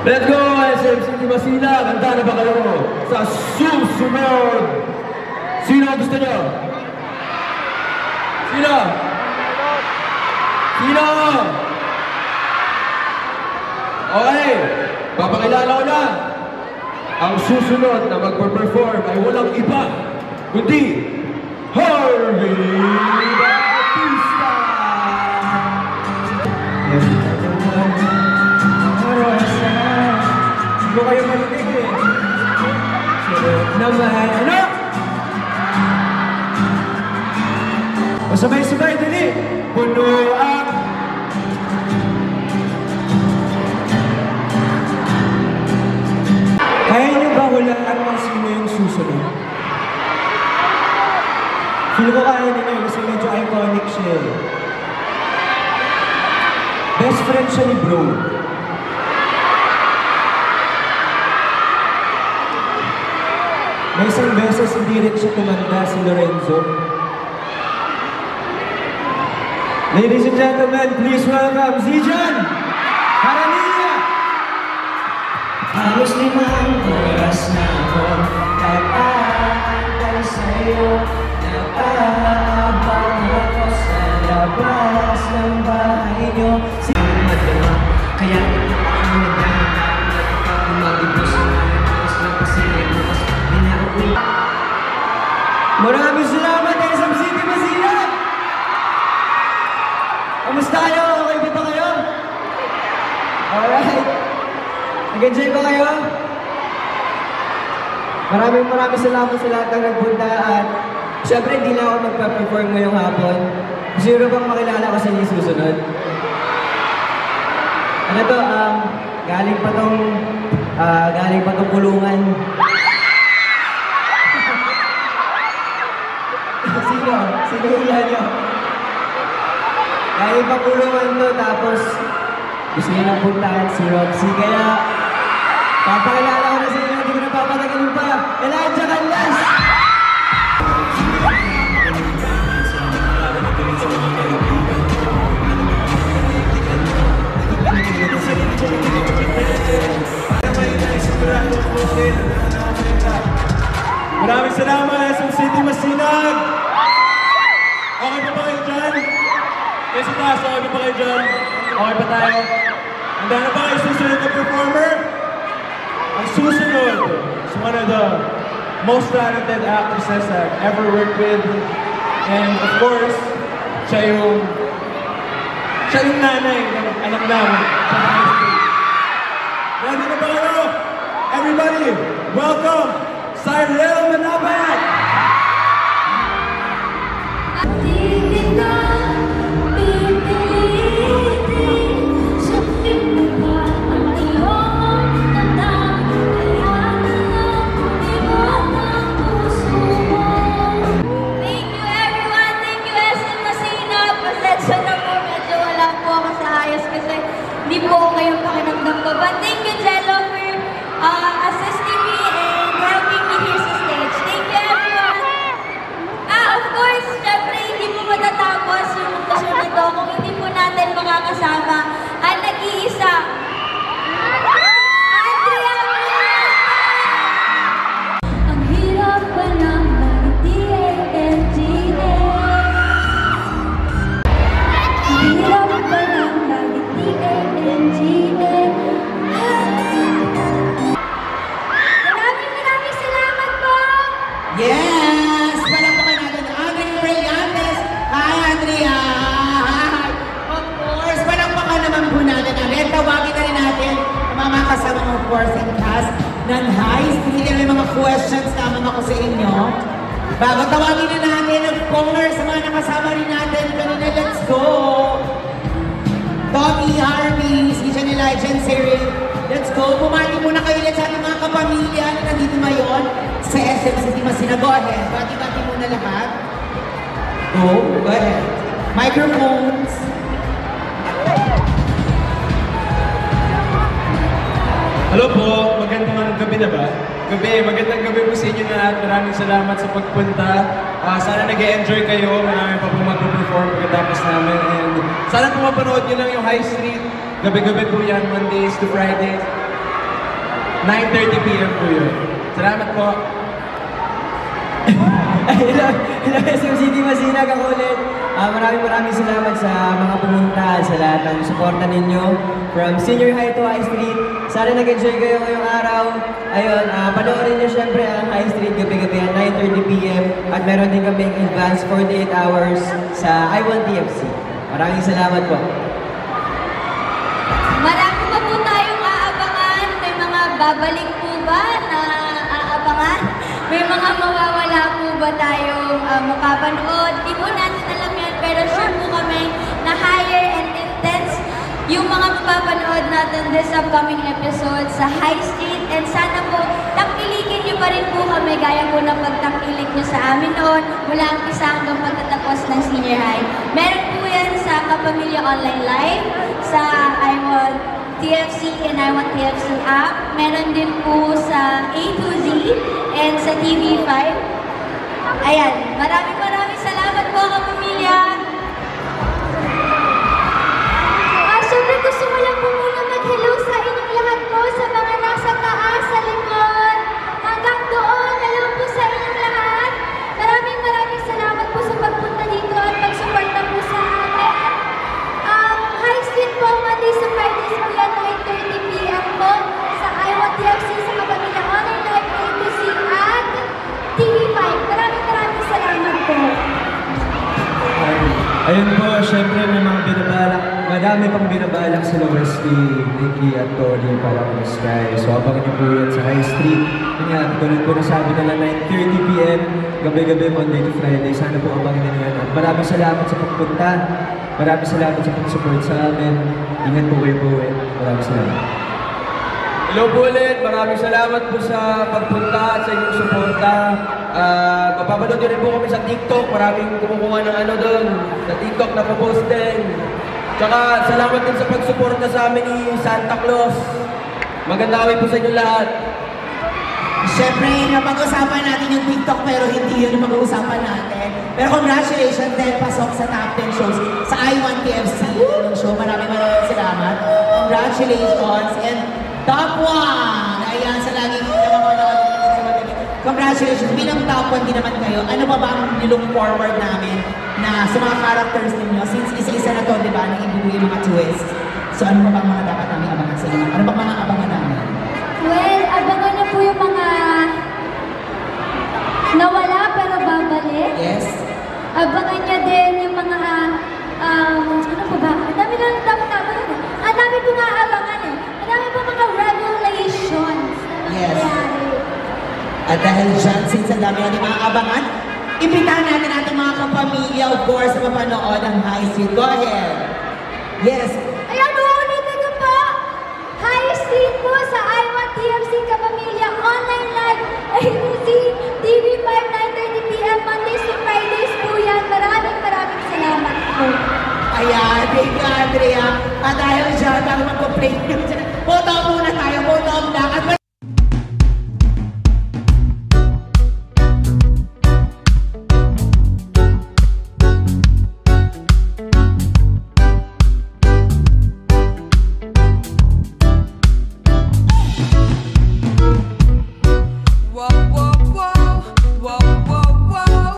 Let's go, SM City Masina! Handa na ba kayo sa susunod? Sino ang gusto nyo? Sino? Sino? Okay, papakilala ko na. Ang susunod na magpa-perform ay walang iba, kundi Harvey Bautista! Hindi ko kayo marinig eh. Naman, ano? Masabay-sabay, dali! Puno ang... Kaya niyo ba hulaan kung sino yung susunod? Feel ko kaya ninyo kasi medyo iconic siya. Best friend siya ni Bro. May isang beses hindi rin siya tumanda si Lorenzo. Ladies and gentlemen, please welcome Zijan Haranilla! Halos 5 oras na ako nag-aantay sa'yo. Nag-aabang ako sa labas ng bahay niyo. Madama, kaya ako nagdaan mag-ibos ng pasilip bukas binauwi. Maraming salamat, SM City Masina! Kamusta kayo? Okay ba kayo? Alright! Nag-enjoy ba kayo? Maraming salamat sa lahat ng nagpunta at syempre hindi na ako magpa-perform ngayong hapon. Siguro bang makilala ko sa inyo susunod? Ano to? Galing pa tong kulungan. Sino yan nyo? Galing pa kulungan to tapos gusto niya nang puntahan si Roxy. Kaya papakilala ko na sa inyo, hindi ko na papatagalin pa. Elijah Canlas! Maraming salamat, SM City Masinag! Okay pa ba kayo dyan? Kasi taas, okay pa ba kayo dyan? Okay pa tayo? Handa na ba kayo susunod na performer? Ang susunod is one of the most talented actresses I've ever worked with. And of course, siya yung nanay ng anak namin sa high school. Ready na ba kayo? Everybody, welcome Cyril Manabat! Hindi po ako kayong pakinamdam ko. But thank you, Jello, for assisting me and helping me here sa stage. Thank you, everyone! Of course, syempre, hindi po matatapos yung okasyon na to kung hindi po natin makakasama ang nag-iisa. Andrea! Ang hirap pa lang mag-DAMGA. Ang hirap pa lang Maraming salamat po! Yes! Palakpakan natin Andrea Brillantes. Hi, Andrea! Hi! Of course, palakpakan naman po natin. Amen, tawagin na rin natin ang mga kasama ng course and cast ng High Street. May mga questions naman ako sa inyo. Bago tawagin na natin, of course, sa mga nakasama rin natin kanina, let's go! Tommy, Harvey, si Jan Elijah, and Cyril. Let's go! Bumati muna kayo ulit sa ating mga kapamilya na nandito ngayon sa SM City Masina. Go ahead. Bati-bati muna lahat. Go ahead. Microphones. Hello po, magandang gabi na ba? Magandang gabi po sa inyo na lahat. Maraming salamat sa pagpunta. Sana nag-enjoy kayo. Marami pa po mag-perform pagkatapos namin. And sana po mapanood nyo lang yung High Street. Gabi-gabi po yan, Mondays to Fridays. 9:30 p.m. po yun. Salamat po. Hello, SM City Masinag, ako ulit. Maraming salamat sa mga pumunta, sa lahat ng suporta ninyo. From senior high to high street. Sana nag-enjoy kayo ngayong araw. Ayun, panoorin nyo syempre ang high street gabi-gabi at 9:30 p.m. At meron din kaming advance 48 hours sa I1TFC. Maraming salamat po. Marami pa po tayong aabangan. May mga babalik po ba na aabangan? May mga mawawala po ba tayong makapanood? Di po natin alam yan, pero sure po kami na higher and intense yung mga mapapanood natin this upcoming episode sa High Street. And sana po, tangkilikin nyo pa rin po kami gaya po ng pagtangkilik nyo sa amin noon mula ang isa hanggang pagtatapos ng senior high. Meron po yan sa Kapamilya Online Live, sa I1TFC and I1TFC app. Meron din po sa A to Z and sa TV5. Ayan, maraming salamat po, Kapamilya. Siyempre gusto ko lang po muna mag-hello sa inyong lahat po, sa mga nasa taas, sa likod, hanggang doon. Hello po sa inyong lahat. Maraming salamat po sa pagpunta dito at pagsuporta po sa amin. High Street po, Monday sa Fridays po yan, 9:30 p.m. po sa I1TFC, sa Kapamilya Online Live, A2C at TV5. Maraming salamat po. Ayun po, syempre may mga binabalak, madami pang binabalak sila Wesley, Nicky at Tony para kay Sky. So abangan niyo po yan sa High Street. Yun nga, tulad po nasabi nila 9:30 p.m. gabi-gabi Monday to Friday. Sana po abangan niyo yan. At maraming salamat sa pagpunta. Maraming salamat sa pag-support sa amin. Ingat po kayo po eh. Maraming salamat. Hello po ulit. Maraming salamat po sa pagpunta at sa inyong suporta. Mapapanood nyo rin po kami sa TikTok. Maraming kumukuha ng ano doon. Sa TikTok na po-post din. Tsaka salamat din sa pagsuporta sa amin ni Santa Claus. Maganda kami po sa inyo lahat. Siyempre, napag-usapan natin yung TikTok pero hindi yun yung pag-uusapan natin. Pero congratulations dahil pasok sa top 10 shows sa I1TFC yung show. Maraming salamat. Congratulations and top 1! Ayan, sa laging napapanood natin. Congratulations. Bilang top 1 din naman kayo, ano pa ba ang nilook forward namin na sa mga characters ninyo? Since isa-isa na to, di ba, na ibigay yung mga twists. So ano pa bang mga dapat namin abangan sa inyo? Ano pa mga abangan namin? Well, abangan niyo po yung mga nawala pero babalik. Yes. Abangan niyo din yung mga, ano pa ba? Ang dami na dapat abangan eh. Ang dami po nga abangan eh. Ang dami po mga revelations. Yes. At dahil dyan, since ang dami natin mga abangan, imbitahan natin ating mga kapamilya, of course, na mapanood ang High Street. Go ahead. Yes. Ayan, uulitin ko po. High Street po sa I1TFC Kapamilya Online Live, A2C, TV5, 9:30 p.m. Mondays to Fridays po yan. Maraming salamat po. Ayan, thank you, Andrea. At dahil dyan, bago mag-play, photo muna